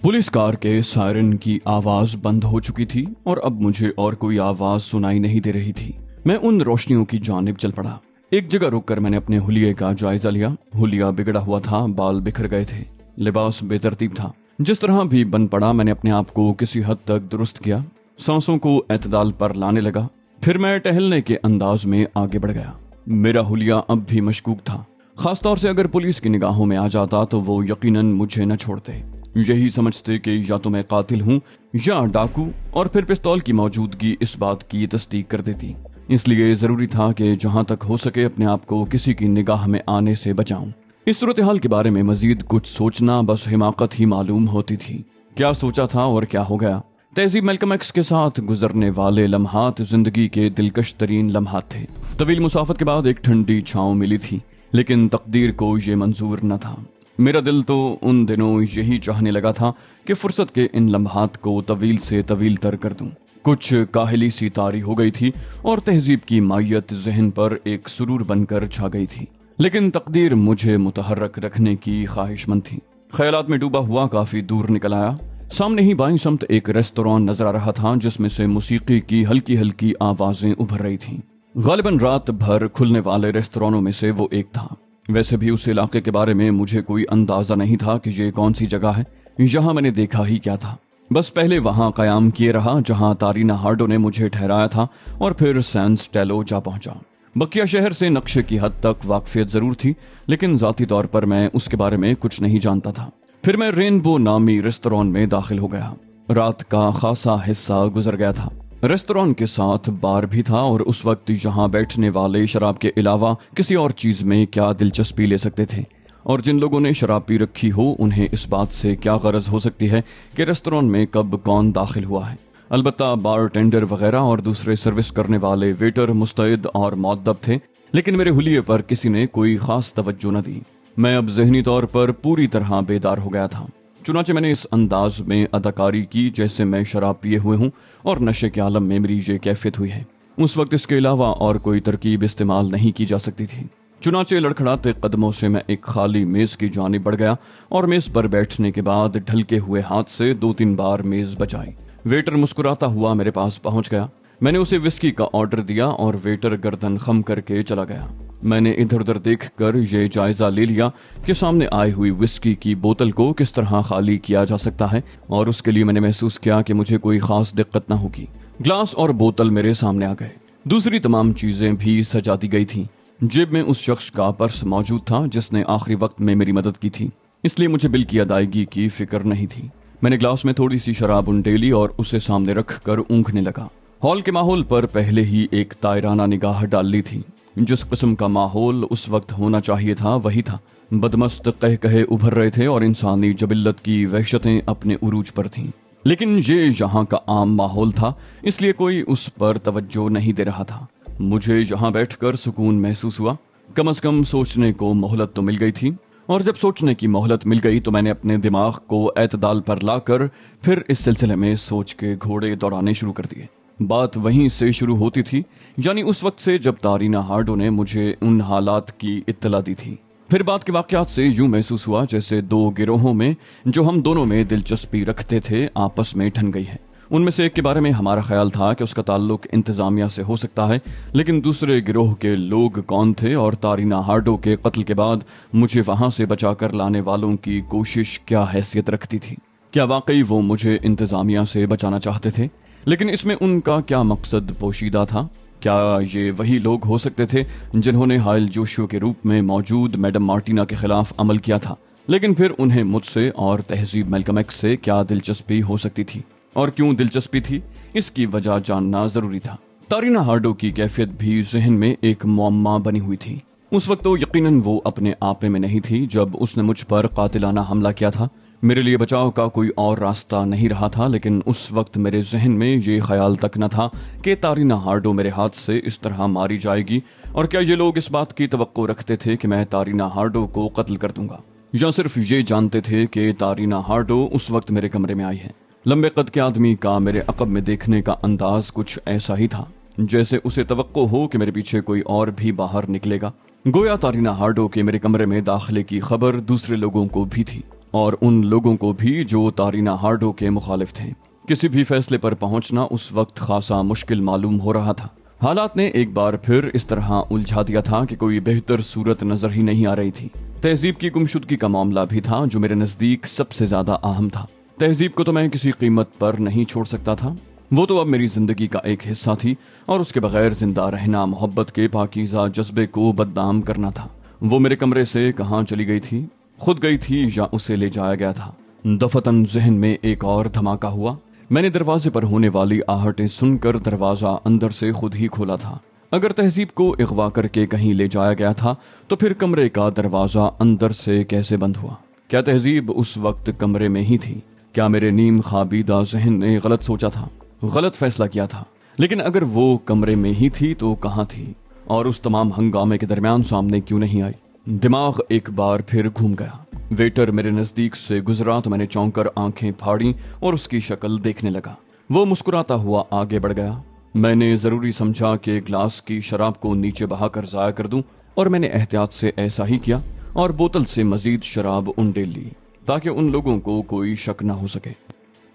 Police car के siren की आवाज बंद हो चुकी थी और अब मुझे और कोई आवाज सुनाई नहीं दे रही थी। मैं उन रोशनियों की जानिब चल पड़ा। एक जगह रुककर मैंने अपने हुलिये का जायजा लिया। हुलिया बिगड़ा हुआ था, बाल बिखर गए थे, लिबास बेतरतीब था। जिस तरह भी बन पड़ा मैंने अपने आप को किसी हद तक दुरुस्त किया, सांसों को एतदाल पर लाने लगा। फिर मैं टहलने के अंदाज में आगे बढ़ गया। मेरा हुलिया अब भी मशकूक था, खासतौर से अगर पुलिस की निगाहों में आ जाता तो वो यकीनन मुझे न छोड़ते। यही समझते कि या तो मैं कातिल हूँ या डाकू, और फिर पिस्तौल की मौजूदगी इस बात की तस्दीक कर देती। इसलिए जरूरी था कि जहां तक हो सके अपने आप को किसी की निगाह में आने से बचाऊं। इस सूरत हाल के बारे में मजीद कुछ सोचना बस हिमाकत ही मालूम होती थी। क्या सोचा था और क्या हो गया। तहजीब मैल्कम एक्स के साथ गुजरने वाले लम्हात जिंदगी के दिलकश तरीन लम्हात थे। तवील मुसाफत के बाद एक ठंडी छांव मिली थी, लेकिन तकदीर को ये मंजूर न था। मेरा दिल तो उन दिनों यही चाहने लगा था कि फुर्सत के इन लम्हात को तवील से तवील तर कर दूं। कुछ काहिली सी तारी हो गई थी और तहजीब की मायत जहन पर एक सुरूर बनकर छा गई थी, लेकिन तकदीर मुझे मुतहर्रक रखने की ख्वाहिशमंद थी। ख्यालात में डूबा हुआ काफी दूर निकल आया। सामने ही बाईं समत एक रेस्तोरां नजर आ रहा था जिसमें से मौसीकी की हल्की हल्की आवाजें उभर रही थीं। गालिबन रात भर खुलने वाले रेस्तोरांों में से वो एक था। वैसे भी उस इलाके के बारे में मुझे कोई अंदाजा नहीं था कि ये कौन सी जगह है, यहाँ मैंने देखा ही क्या था। बस पहले वहां कयाम किए रहा जहां तारीना हार्डो ने मुझे ठहराया था, और फिर सैन स्टेलो जा पहुंचा। बकिया शहर से नक्शे की हद तक वाकफियत जरूर थी, लेकिन जाती तौर पर मैं उसके बारे में कुछ नहीं जानता था। फिर मैं रेनबो नामी रेस्तोरां में दाखिल हो गया। रात का खासा हिस्सा गुजर गया था। रेस्तोरां के साथ बार भी था, और उस वक्त यहाँ बैठने वाले शराब के अलावा किसी और चीज में क्या दिलचस्पी ले सकते थे, और जिन लोगों ने शराब पी रखी हो उन्हें इस बात से क्या गरज हो सकती है कि रेस्तोरां में कब कौन दाखिल हुआ है। अलबत्ता बार टेंडर वगैरह और दूसरे सर्विस करने वाले वेटर मुस्तैद और मुअद्दब थे, लेकिन मेरे हुलिये पर किसी ने कोई खास तवज्जो न दी। मैं अब ज़हनी तौर पर पूरी तरह बेदार हो गया था। चुनाचे मैंने इस अंदाज में अदाकारी की जैसे मैं शराब पिए हुए हूँ और नशे के आलम में मेरी ये कैफियत हुई है। उस वक्त इसके अलावा और कोई तरकीब इस्तेमाल नहीं की जा सकती थी। चुनाचे लड़खड़ाते कदमों से मैं एक खाली मेज की जानिब बढ़ गया और मेज पर बैठने के बाद ढलके हुए हाथ से 2-3 बार मेज बजाई। वेटर मुस्कुराता हुआ मेरे पास पहुंच गया। मैंने उसे विस्की का ऑर्डर दिया और वेटर गर्दन खम करके चला गया। मैंने इधर उधर देखकर ये जायजा ले लिया कि सामने आई हुई विस्की की बोतल को किस तरह खाली किया जा सकता है, और उसके लिए मैंने महसूस किया कि मुझे कोई खास दिक्कत न होगी। ग्लास और बोतल मेरे सामने आ गए। दूसरी तमाम चीजें भी सजा दी गई थी। जेब में उस शख्स का पर्स मौजूद था जिसने आखिरी वक्त में मेरी मदद की थी, इसलिए मुझे बिल की अदायगी की फिक्र नहीं थी। मैंने ग्लास में थोड़ी सी शराब उंडेली और उसे सामने रखकर ऊँघने लगा। हॉल के माहौल पर पहले ही एक तायराना निगाह डाल ली थी। जिस किस्म का माहौल उस वक्त होना चाहिए था वही था। बदमस्त कह कहे उभर रहे थे और इंसानी जबिल्लत की वहशतें अपने उरूज पर थीं। लेकिन ये यहाँ का आम माहौल था, इसलिए कोई उस पर तवज्जो नहीं दे रहा था। मुझे यहाँ बैठकर सुकून महसूस हुआ। कम से कम सोचने को मोहलत तो मिल गई थी, और जब सोचने की मोहलत मिल गई तो मैंने अपने दिमाग को एतदाल पर लाकर फिर इस सिलसिले में सोच के घोड़े दौड़ाने शुरू कर दिए। बात वहीं से शुरू होती थी, यानी उस वक्त से जब तारीना हार्डो ने मुझे उन हालात की इत्तला दी थी। फिर बात के वाकयात से यूं महसूस हुआ जैसे 2 गिरोहों में जो हम दोनों में दिलचस्पी रखते थे आपस में ठन गई है। उनमें से एक के बारे में हमारा ख्याल था कि उसका ताल्लुक इंतजामिया से हो सकता है, लेकिन दूसरे गिरोह के लोग कौन थे और तारीना हार्डो के कत्ल के बाद मुझे वहां से बचाकर लाने वालों की कोशिश क्या हैसियत रखती थी। क्या वाकई वो मुझे इंतजामिया से बचाना चाहते थे? लेकिन इसमें उनका क्या मकसद पोशीदा था? क्या ये वही लोग हो सकते थे जिन्होंने हायल जोशियो के रूप में मौजूद मैडम मार्टिना के खिलाफ अमल किया था? लेकिन फिर उन्हें मुझसे और तहजीब मैल्कम एक्स से क्या दिलचस्पी हो सकती थी, और क्यों दिलचस्पी थी, इसकी वजह जानना जरूरी था। तारीना हार्डो की कैफियत भी जहन में एक मुअम्मा बनी हुई थी। उस वक्त तो यकीनन वो अपने आपे में नहीं थी जब उसने मुझ पर कातिलाना हमला किया था। मेरे लिए बचाव का कोई और रास्ता नहीं रहा था, लेकिन उस वक्त मेरे जहन में ये ख्याल तक न था कि तारीना हार्डो मेरे हाथ से इस तरह मारी जाएगी। और क्या ये लोग इस बात की तवक्को रखते थे कि मैं तारीना हार्डो को कत्ल कर दूंगा, या सिर्फ ये जानते थे कि तारीना हार्डो उस वक्त मेरे कमरे में आई है? लंबे कद के आदमी का मेरे अकब में देखने का अंदाज कुछ ऐसा ही था जैसे उसे तवक्को हो कि मेरे पीछे कोई और भी बाहर निकलेगा। गोया तारीना हार्डो के मेरे कमरे में दाखिले की खबर दूसरे लोगों को भी थी। اور ان لوگوں کو بھی جو تارینا ہارڈو کے مخالف تھے۔ کسی بھی فیصلے پر پہنچنا اس وقت خاصا مشکل معلوم ہو رہا تھا۔ حالات نے ایک بار پھر اس طرح الجھا دیا تھا کہ کوئی بہتر صورت نظر ہی نہیں آ رہی تھی۔ تہذیب کی گمشدگی کا معاملہ بھی تھا جو میرے نزدیک سب سے زیادہ اہم تھا۔ تہذیب کو تو میں کسی قیمت پر نہیں چھوڑ سکتا تھا، وہ تو اب میری زندگی کا ایک حصہ تھی، اور اس کے بغیر زندہ رہنا محبت کے پاکیزہ جذبے کو بدنام کرنا تھا۔ وہ میرے کمرے سے کہاں چلی گئی تھی؟ خود گئی تھی یا اسے لے جایا گیا تھا؟ دفتن ذہن میں ایک اور دھماکہ ہوا۔ میں نے دروازے پر ہونے والی آہٹیں سن کر دروازہ اندر سے خود ہی کھولا تھا۔ اگر تہذیب کو اغوا کر کے کہیں لے جایا گیا تھا تو پھر کمرے کا دروازہ اندر سے کیسے بند ہوا؟ کیا تہذیب اس وقت کمرے میں ہی تھی؟ کیا میرے نیم خوابیدہ ذہن نے غلط سوچا تھا، غلط فیصلہ کیا تھا؟ لیکن اگر وہ کمرے میں ہی تھی تو کہاں تھی، اور اس تمام ہنگامے کے درمیان سامنے کیوں نہیں آئی؟ دماغ ایک بار پھر گھوم گیا۔ ویٹر میرے نزدیک سے گزرا تو میں نے چونک کر آنکھیں پھاڑی اور اس کی شکل دیکھنے لگا۔ وہ مسکراتا ہوا آگے بڑھ گیا۔ میں نے ضروری سمجھا کہ گلاس کی شراب کو نیچے بہا کر ضائع کر دوں، اور میں نے احتیاط سے ایسا ہی کیا اور بوتل سے مزید شراب انڈیل لی تاکہ ان لوگوں کو کوئی شک نہ ہو سکے۔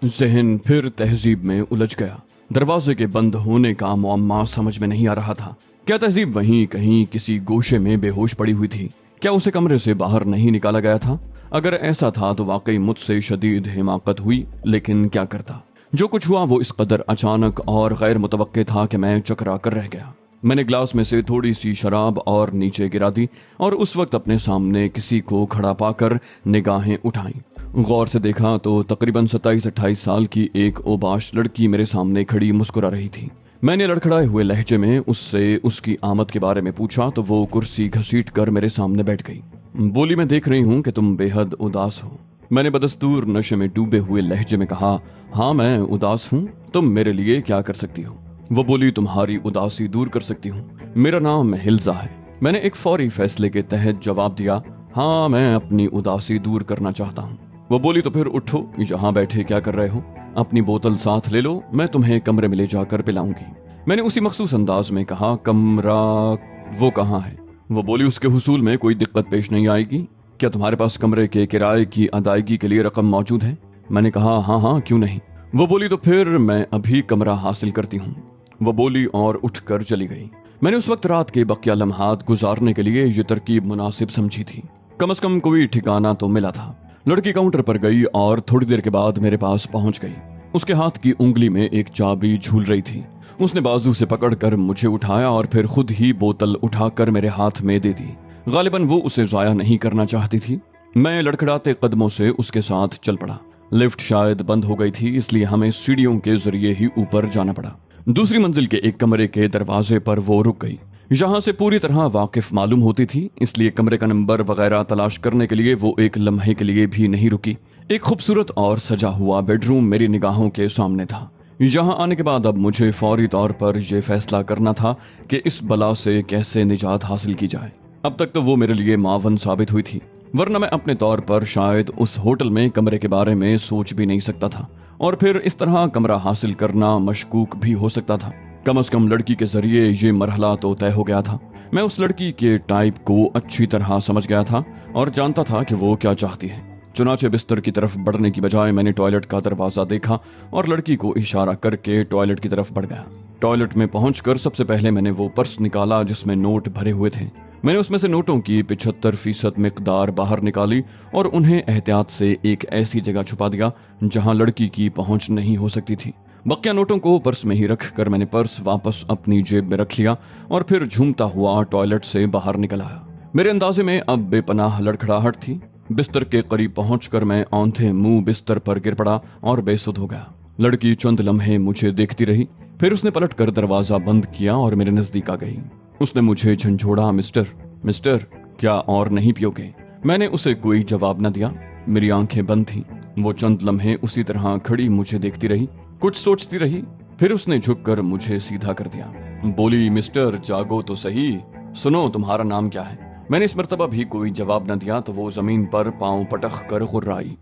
ذہن پھر تہذیب میں الجھ گیا۔ دروازے کے بند ہونے کا معمہ سمجھ میں نہیں آ رہا تھا۔ کیا تہذیب وہیں کہیں کسی گوشے میں بے ہوش پڑی ہوئی تھی؟ کیا اسے کمرے سے باہر نہیں نکالا گیا تھا؟ اگر ایسا تھا تو واقعی مجھ سے شدید حماقت ہوئی، لیکن کیا کرتا؟ جو کچھ ہوا وہ اس قدر اچانک اور غیر متوقع تھا کہ میں چکرا کر رہ گیا۔ میں نے گلاس میں سے تھوڑی سی شراب اور نیچے گرا دی اور اس وقت اپنے سامنے کسی کو کھڑا پا کر نگاہیں اٹھائیں۔ غور سے دیکھا تو تقریباً 27-28 سال کی ایک اوباش لڑکی میرے سامنے کھڑی مسکرا رہی تھی۔ میں نے لڑکھڑائے ہوئے لہجے میں اس سے اس کی آمد کے بارے میں پوچھا تو وہ کرسی گھسیٹ کر میرے سامنے بیٹھ گئی۔ بولی، میں دیکھ رہی ہوں کہ تم بے حد اداس ہو۔ میں نے بدستور نشے میں ڈوبے ہوئے لہجے میں کہا، ہاں میں اداس ہوں، تم میرے لیے کیا کر سکتی ہو؟ وہ بولی، تمہاری اداسی دور کر سکتی ہوں، میرا نام ہلزا ہے۔ میں نے ایک فوری فیصلے کے تحت جواب دیا، ہاں میں اپنی اداسی دور کرنا چاہتا ہوں۔ وہ بولی، تو پھر اٹھو، یہاں بیٹھے کیا کر رہے ہو؟ اپنی بوتل ساتھ لے لو، میں تمہیں کمرے میں لے جا کر پلاؤں گی۔ میں نے اسی مخصوص انداز میں کہا، کمرہ وہ کہاں ہے؟ وہ بولی، اس کے حصول میں کوئی دقت پیش نہیں آئے گی۔ کیا تمہارے پاس کمرے کے کرائے کی ادائیگی کے لیے رقم موجود ہے؟ میں نے کہا، ہاں کیوں نہیں۔ وہ بولی، تو پھر میں ابھی کمرہ حاصل کرتی ہوں۔ وہ بولی اور اٹھ کر چلی گئی۔ میں نے اس وقت رات کے بقیہ لمحات گزارنے کے لیے یہ ترکیب مناسب سمجھی تھی۔ کم از کم کوئی ٹھکانہ تو ملا تھا۔ لڑکی کاؤنٹر پر گئی اور تھوڑی دیر کے بعد میرے پاس پہنچ گئی۔ اس کے ہاتھ کی انگلی میں ایک چابی جھول رہی تھی۔ اس نے بازو سے پکڑ کر مجھے اٹھایا اور پھر خود ہی بوتل اٹھا کر میرے ہاتھ میں دے دی۔ غالباً وہ اسے ضائع نہیں کرنا چاہتی تھی۔ میں لڑکھڑاتے قدموں سے اس کے ساتھ چل پڑا۔ لفٹ شاید بند ہو گئی تھی، اس لیے ہمیں سیڑھیوں کے ذریعے ہی اوپر جانا پڑا۔ دوسری منزل کے ایک کمرے کے دروازے پر وہ رک گئی۔ یہاں سے پوری طرح واقف معلوم ہوتی تھی، اس لیے کمرے کا نمبر وغیرہ تلاش کرنے کے لیے وہ ایک لمحے کے لیے بھی نہیں رکی۔ ایک خوبصورت اور سجا ہوا بیڈ روم میری نگاہوں کے سامنے تھا۔ یہاں آنے کے بعد اب مجھے فوری طور پر یہ فیصلہ کرنا تھا کہ اس بلا سے کیسے نجات حاصل کی جائے۔ اب تک تو وہ میرے لیے معاون ثابت ہوئی تھی، ورنہ میں اپنے طور پر شاید اس ہوٹل میں کمرے کے بارے میں سوچ بھی نہیں سکتا تھا، اور پھر اس طرح کمرہ حاصل کرنا مشکوک بھی ہو سکتا تھا۔ کم از کم لڑکی کے ذریعے یہ مرحلہ تو طے ہو گیا تھا۔ میں اس لڑکی کے ٹائپ کو اچھی طرح سمجھ گیا تھا اور جانتا تھا کہ وہ کیا چاہتی ہے۔ چنانچہ بستر کی طرف بڑھنے کی بجائے میں نے ٹوائلٹ کا دروازہ دیکھا اور لڑکی کو اشارہ کر کے ٹوائلٹ کی طرف بڑھ گیا۔ ٹوائلٹ میں پہنچ کر سب سے پہلے میں نے وہ پرس نکالا جس میں نوٹ بھرے ہوئے تھے۔ میں نے اس میں سے نوٹوں کی 75% مقدار باہر نکالی اور انہیں احتیاط سے ایک ایسی جگہ چھپا دیا جہاں لڑکی کی پہنچ نہیں ہو سکتی تھی۔ بقیہ نوٹوں کو پرس میں ہی رکھ کر میں نے پرس واپس اپنی جیب میں رکھ لیا اور پھر جھومتا ہوا ٹوائلٹ سے باہر نکل آیا۔ میرے اندازے میں اب بے پناہ لڑکھڑاہٹ تھی۔ بستر کے قریب پہنچ کر میں اوندھے منہ بستر پر گر پڑا اور بے سدھ ہو گیا۔ لڑکی چند لمحے مجھے دیکھتی رہی، پھر اس نے پلٹ کر دروازہ بند کیا اور میرے نزدیک آ گئی۔ اس نے مجھے جھنجھوڑا، مسٹر کیا اور نہیں پیو گے؟ میں نے اسے کوئی جواب نہ دیا۔ میری آنکھیں بند تھیں۔ وہ چند لمحے اسی طرح کھڑی مجھے دیکھتی رہی، کچھ سوچتی رہی، پھر اس نے جھک کر مجھے سیدھا کر دیا۔ بولی، مسٹر جاگو تو صحیح، سنو تمہارا نام کیا ہے؟ میں نے اس مرتبہ بھی کوئی جواب نہ دیا تو وہ زمین پر پاؤں پٹخ کر غرائی،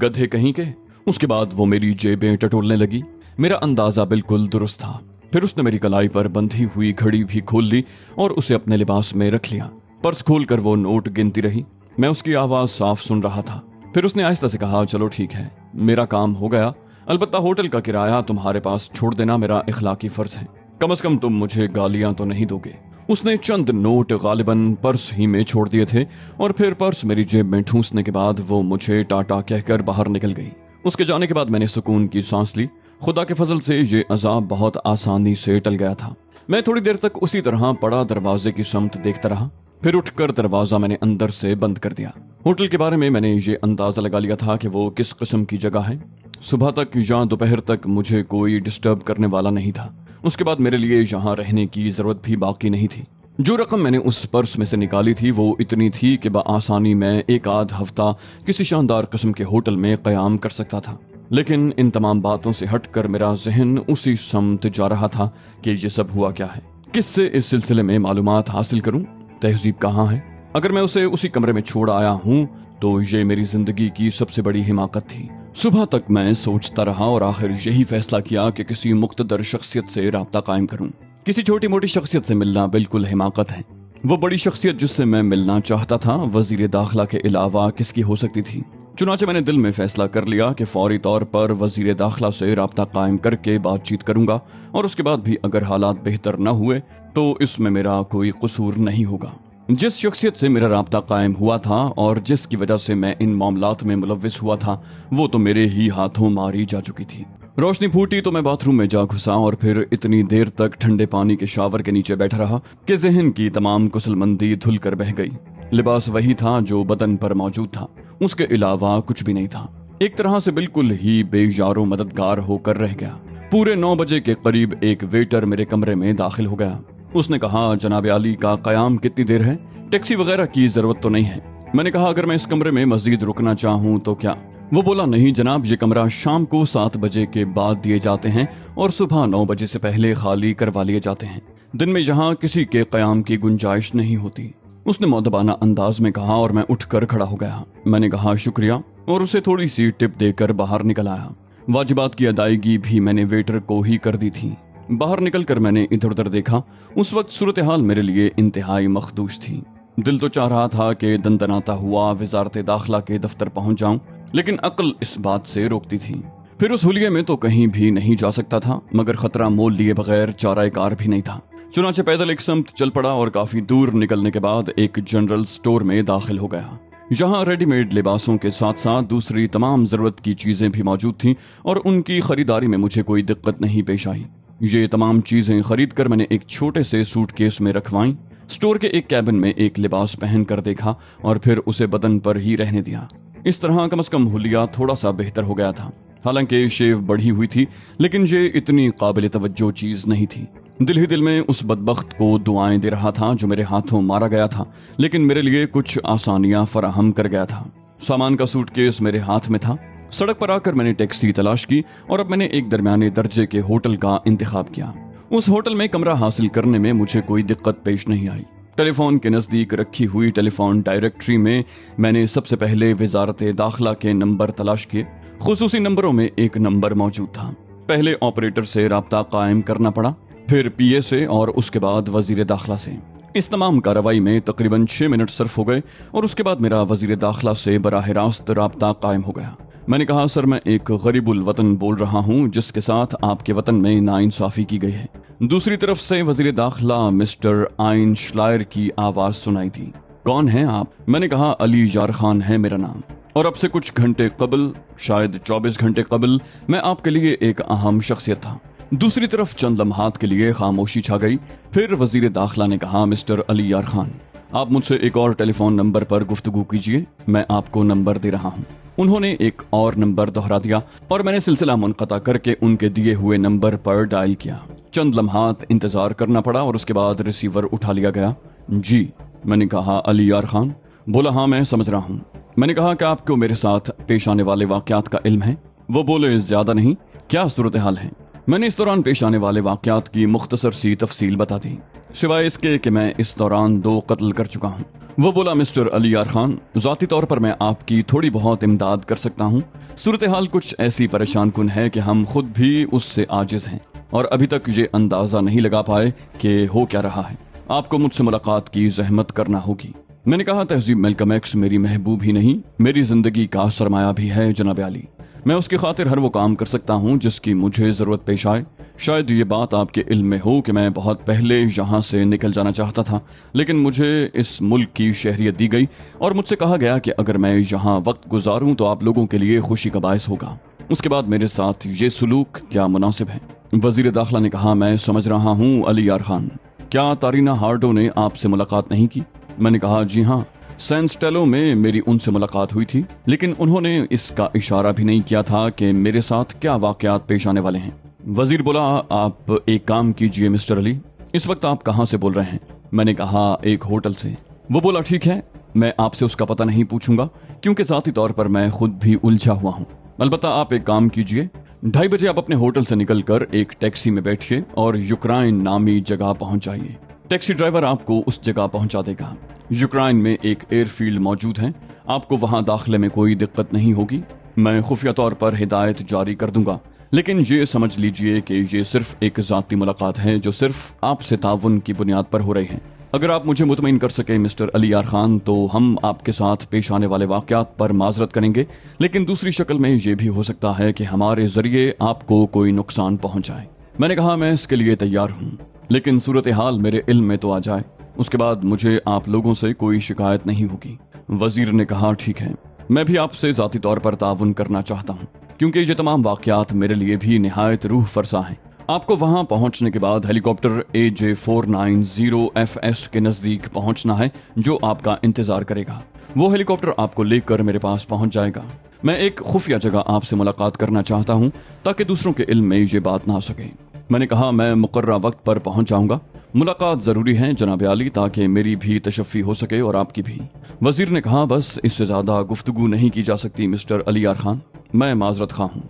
گدھے کہیں کے۔ اس کے بعد وہ میری جیبیں ٹٹولنے لگی۔ میرا اندازہ بالکل درست تھا۔ پھر اس نے میری کلائی پر بندھی ہوئی گھڑی بھی کھول لی اور اسے اپنے لباس میں رکھ لیا۔ پرس کھول کر وہ نوٹ گنتی رہی۔ میں اس کی آواز صاف سن رہا تھا۔ پھر फिर उसने आहिस्ता से कहा, चलो ठीक है, मेरा काम हो गया, अलबत्ता होटल का किराया तुम्हारे पास छोड़ देना मेरा इखलाकी फर्ज है, कम से कम तुम मुझे गालियां तो नहीं दोगे। उसने चंद नोट गालिबन पर्स ही में छोड़ दिए थे और फिर पर्स मेरी जेब में ठूंसने के बाद वो मुझे टाटा कहकर बाहर निकल गई। उसके जाने के बाद मैंने सुकून की सांस ली। खुदा के फजल से ये अजाब बहुत आसानी से टल गया था। मैं थोड़ी देर तक उसी तरह पड़ा दरवाजे की समत देखता रहा, फिर उठकर दरवाजा मैंने अंदर से बंद कर दिया। होटल के बारे में मैंने ये अंदाजा लगा लिया था कि वो किस किस्म की जगह है। सुबह तक या दोपहर तक मुझे कोई डिस्टर्ब करने वाला नहीं था। उसके बाद मेरे लिए यहाँ रहने की जरूरत भी बाकी नहीं थी। जो रकम मैंने उस पर्स में से निकाली थी वो इतनी थी कि बआसानी मैं एक आध हफ्ता किसी शानदार किस्म के होटल में कयाम कर सकता था। लेकिन इन तमाम बातों से हटकर मेरा जहन उसी समत जा रहा था कि ये सब हुआ क्या है, किससे इस सिलसिले में मालूमात हासिल करूं, तहजीब कहाँ है। अगर मैं उसे उसी कमरे में छोड़ आया हूं तो ये मेरी जिंदगी की सबसे बड़ी हिमाकत थी। सुबह तक मैं सोचता रहा और आखिर यही फैसला किया कि किसी मुख्तदर शख्सियत से राब्ता कायम करूं। किसी छोटी मोटी शख्सियत से मिलना बिल्कुल हिमाकत है। वो बड़ी शख्सियत जिससे मैं मिलना चाहता था वजीर दाखिला के अलावा किसकी हो सकती थी। चुनाचे मैंने दिल में फैसला कर लिया कि फौरी तौर पर वजीर दाखिला से राब्ता कायम करके बातचीत करूंगा और उसके बाद भी अगर हालात बेहतर न हुए तो इसमें मेरा कोई कसूर नहीं होगा। जिस शख्सियत से मेरा राब्ता कायम हुआ था और जिसकी वजह से मैं इन मामलात में मुलव्विस हुआ था वो तो मेरे ही हाथों मारी जा चुकी थी। रोशनी फूटी तो मैं बाथरूम में जा घुसा और फिर इतनी देर तक ठंडे पानी के शावर के नीचे बैठा रहा कि जहन की तमाम कुसलमंदी धुल कर बह गई। लिबास वही था जो बदन पर मौजूद था, उसके अलावा कुछ भी नहीं था। एक तरह से बिल्कुल ही बेयारो मददगार होकर रह गया। पूरे 9 बजे के करीब एक वेटर मेरे कमरे में दाखिल हो गया। उसने कहा, जनाब आली का कयाम कितनी देर है, टैक्सी वगैरह की जरूरत तो नहीं है। मैंने कहा, अगर मैं इस कमरे में मजीद रुकना चाहूँ तो क्या? वो बोला, नहीं जनाब, ये कमरा शाम को 7 बजे के बाद दिए जाते हैं और सुबह 9 बजे से पहले खाली करवा लिए जाते हैं। दिन में यहाँ किसी के कयाम की गुंजाइश नहीं होती। उसने मौदबाना अंदाज में कहा और मैं उठकर खड़ा हो गया। मैंने कहा शुक्रिया और उसे थोड़ी सी टिप देकर बाहर निकल आया। वाजिबात की अदायगी भी मैंने वेटर को ही कर दी थी। बाहर निकलकर मैंने इधर उधर देखा। उस वक्त सूरत हाल मेरे लिए इंतहाई मखदूश थी। दिल तो चाह रहा था कि दंदनाता हुआ वजारत दाखिला के दफ्तर पहुंच जाऊं, लेकिन अक्ल इस बात से रोकती थी। फिर उस हुलिये में तो कहीं भी नहीं जा सकता था, मगर खतरा मोल लिए बगैर चाराए कार भी नहीं था। चुनाचे पैदल एक समत चल पड़ा और काफी दूर निकलने के बाद एक जनरल स्टोर में दाखिल हो गया। यहाँ रेडीमेड लिबासों के साथ साथ दूसरी तमाम जरूरत की चीजें भी मौजूद थीं और उनकी खरीदारी में मुझे कोई दिक्कत नहीं पेश आई। ये तमाम चीजें खरीद कर मैंने एक छोटे से सूटकेस में रखवाई। स्टोर के एक कैबिन में एक लिबास पहन कर देखा और फिर उसे बदन पर ही रहने दिया। इस तरह कम से कम हुलिया थोड़ा सा बेहतर हो गया था। हालांकि शेव बढ़ी हुई थी, लेकिन ये इतनी काबिल तवज्जो चीज नहीं थी। दिल ही दिल में उस बदबख्त को दुआएं दे रहा था जो मेरे हाथों मारा गया था, लेकिन मेरे लिए कुछ आसानियां फराहम कर गया था। सामान का सूटकेस मेरे हाथ में था। सड़क पर आकर मैंने टैक्सी तलाश की और अब मैंने एक दरमियाने दर्जे के होटल का इंतखाब किया। उस होटल में कमरा हासिल करने में मुझे कोई दिक्कत पेश नहीं आई। टेलीफोन के नजदीक रखी हुई टेलीफोन डायरेक्टरी में मैंने सबसे पहले वजारत दाखिला के नंबर तलाश किए। खुसूसी नंबरों में एक नंबर मौजूद था। पहले ऑपरेटर से राब्ता कायम करना पड़ा, फिर पीए से और उसके बाद वजीर दाखिला से। इस तमाम कार्रवाई में तकरीबन 6 मिनट सर्फ हो गए और उसके बाद मेरा वजीर दाखिला से बराह रास्त राब्ता कायम हो गया। मैंने कहा, सर मैं एक गरीबुल वतन बोल रहा हूँ जिसके साथ आपके वतन में नाइंसाफी की गई है। दूसरी तरफ से वजीर दाखिला मिस्टर आइन श्लायर की आवाज सुनाई थी। कौन है आप? मैंने कहा, अली यार खान है मेरा नाम, और अब से कुछ घंटे कबल, शायद 24 घंटे कबल, मैं आपके लिए एक अहम शख्सियत था। दूसरी तरफ चंद लम्हात के लिए खामोशी छा गई। फिर वजीर दाखिला ने कहा, मिस्टर अली यार खान, आप मुझसे एक और टेलीफोन नंबर पर गुफ्तगू कीजिए, मैं आपको नंबर दे रहा हूँ। उन्होंने एक और नंबर दोहरा दिया और मैंने सिलसिला मुनक़ता करके उनके दिए हुए नंबर पर डायल किया। चंद लम्हात इंतजार करना पड़ा और उसके बाद रिसीवर उठा लिया गया। जी, मैंने कहा, अली यार खान? बोला, हाँ मैं समझ रहा हूँ। मैंने कहा कि आपको मेरे साथ पेश आने वाले वाकयात का इल्म है? वो बोले, ज्यादा नहीं, क्या सूरत हाल है? मैंने इस दौरान पेश आने वाले वाकयात की मुख्तसर सी तफसील बता दी, सिवाय इसके कि मैं इस दौरान 2 कत्ल कर चुका हूँ। वो बोला, मिस्टर अली यार खान, ज़ाती तौर पर मैं आपकी थोड़ी बहुत इमदाद कर सकता हूँ। सूरत हाल कुछ ऐसी परेशान कुन है कि हम खुद भी उससे आजिज हैं और अभी तक ये अंदाजा नहीं लगा पाए कि हो क्या रहा है। आपको मुझसे मुलाकात की जहमत करना होगी। میں نے کہا تہذیب میلکم ایکس میری محبوب ہی نہیں میری زندگی کا سرمایہ بھی ہے جناب عالی. میں اس کی خاطر ہر وہ کام کر سکتا ہوں جس کی مجھے ضرورت پیش آئے. شاید یہ بات آپ کے علم میں ہو کہ میں بہت پہلے یہاں سے نکل جانا چاہتا تھا، لیکن مجھے اس ملک کی شہریت دی گئی اور مجھ سے کہا گیا کہ اگر میں یہاں وقت گزاروں تو آپ لوگوں کے لیے خوشی کا باعث ہوگا. اس کے بعد میرے ساتھ یہ سلوک کیا مناسب ہے؟ وزیر داخلہ نے کہا میں سمجھ رہا ہوں علی یار خان. کیا تارینا ہارڈو نے آپ سے ملاقات نہیں کی؟ میں نے کہا جی ہاں، سینسٹیلو میں میری ان سے ملاقات ہوئی تھی، لیکن انہوں نے اس کا اشارہ بھی نہیں کیا تھا کہ میرے ساتھ کیا واقعات پیش آنے والے ہیں. وزیر بولا آپ ایک کام کیجئے مسٹر علی، اس وقت آپ کہاں سے بول رہے ہیں؟ میں نے کہا ایک ہوٹل سے. وہ بولا ٹھیک ہے، میں آپ سے اس کا پتہ نہیں پوچھوں گا کیونکہ ذاتی طور پر میں خود بھی الجھا ہوا ہوں. البتہ آپ ایک کام کیجئے، 2:30 بجے آپ اپنے ہوٹل سے نکل کر ایک ٹیکسی میں بیٹھیے اور یوکرائن نامی جگہ پہنچ جائیے. ٹیکسی ڈرائیور آپ کو اس جگہ پہنچا دے گا. یوکرائن میں ایک ایئر فیلڈ موجود ہے، آپ کو وہاں داخلے میں کوئی دقت نہیں ہوگی. میں خفیہ طور پر ہدایت جاری کر دوں گا، لیکن یہ سمجھ لیجئے کہ یہ صرف ایک ذاتی ملاقات ہے جو صرف آپ سے تعاون کی بنیاد پر ہو رہی ہے. اگر آپ مجھے مطمئن کر سکیں مسٹر علی یار خان تو ہم آپ کے ساتھ پیش آنے والے واقعات پر معذرت کریں گے، لیکن دوسری شکل میں یہ بھی ہو سکتا ہے کہ ہمارے ذریعے آپ کو کوئی نقصان پہنچ جائے. میں نے کہا میں اس کے لیے تیار ہوں، لیکن صورتحال میرے علم میں تو آ جائے، اس کے بعد مجھے آپ لوگوں سے کوئی شکایت نہیں ہوگی. وزیر نے کہا ٹھیک ہے، میں بھی آپ سے ذاتی طور پر تعاون کرنا چاہتا ہوں کیونکہ یہ تمام واقعات میرے لیے بھی نہایت روح فرسا ہیں. آپ کو وہاں پہنچنے کے بعد ہیلی کاپٹر AJ490FS کے نزدیک پہنچنا ہے جو آپ کا انتظار کرے گا. وہ ہیلی کاپٹر آپ کو لے کر میرے پاس پہنچ جائے گا. میں ایک خفیہ جگہ آپ سے ملاقات کرنا چاہتا ہوں تاکہ دوسروں کے علم میں یہ بات نہ آ سکے. میں نے کہا میں مقررہ وقت پر پہنچ جاؤں گا. ملاقات ضروری ہے جناب عالی تاکہ میری بھی تشفی ہو سکے اور آپ کی بھی. وزیر نے کہا بس اس سے زیادہ گفتگو نہیں کی جا سکتی مسٹر علی یار خان، میں معذرت خواہ ہوں.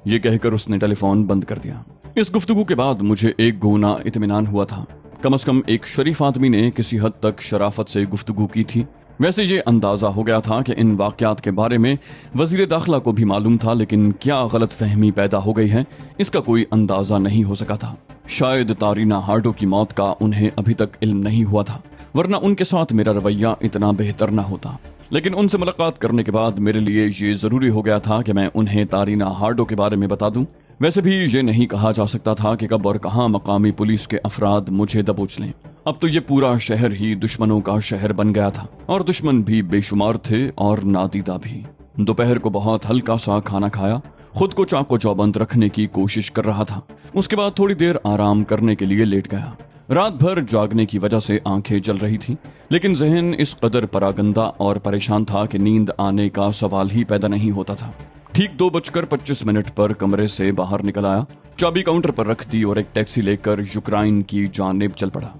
یہ کہہ کر اس نے ٹیلی فون بند کر دیا. اس گفتگو کے بعد مجھے ایک گونا اطمینان ہوا تھا. کم از کم ایک شریف آدمی نے کسی حد تک شرافت سے گفتگو کی تھی. ویسے یہ اندازہ ہو گیا تھا کہ ان واقعات کے بارے میں وزیر داخلہ کو بھی معلوم تھا، لیکن کیا غلط فہمی پیدا ہو گئی ہے اس کا کوئی اندازہ نہیں ہو سکا تھا. شاید تارینا ہارڈو کی موت کا انہیں ابھی تک علم نہیں ہوا تھا، ورنہ ان کے ساتھ میرا رویہ اتنا بہتر نہ ہوتا. لیکن ان سے ملاقات کرنے کے بعد میرے لیے یہ ضروری ہو گیا تھا کہ میں انہیں تارینا ہارڈو کے بارے میں بتا دوں. ویسے بھی یہ نہیں کہا جا سکتا تھا کہ کب اور کہاں مقامی پولیس کے افراد مجھے دبوچ لیں. اب تو یہ پورا شہر ہی دشمنوں کا شہر بن گیا تھا اور دشمن بھی بے شمار تھے اور نادیدہ بھی. دوپہر کو بہت ہلکا سا کھانا کھایا، خود کو چاق و چوبند رکھنے کی کوشش کر رہا تھا. اس کے بعد تھوڑی دیر آرام کرنے کے لیے لیٹ گیا. رات بھر جاگنے کی وجہ سے آنکھیں جل رہی تھی، لیکن ذہن اس قدر پراگندہ اور پریشان تھا کہ نیند آنے کا سوال ہی پیدا نہیں ہوتا تھا. ٹھیک 2:25 پر کمرے سے باہر نکل آیا، چابی کاؤنٹر پر رکھ دی اور ایک ٹیکسی لے کر یوکرائن کی جانب چل پڑا.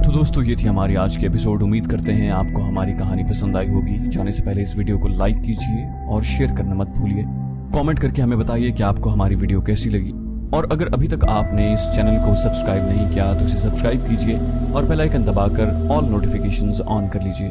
تو دوستو یہ تھی ہماری آج کی ایپیسوڈ. امید کرتے ہیں آپ کو ہماری کہانی پسند آئی ہوگی. جانے سے پہلے اس ویڈیو کو لائک کیجئے اور شیئر کرنا مت بھولیے. کامنٹ کر کے ہمیں بتائیے کہ آپ کو ہماری ویڈیو کیسی لگی، اور اگر ابھی تک آپ نے اس چینل کو سبسکرائب نہیں کیا تو اسے سبسکرائب کیجئے اور بیل آئیکن دبا کر آل نوٹیفیکیشنز آن کر لیجئے.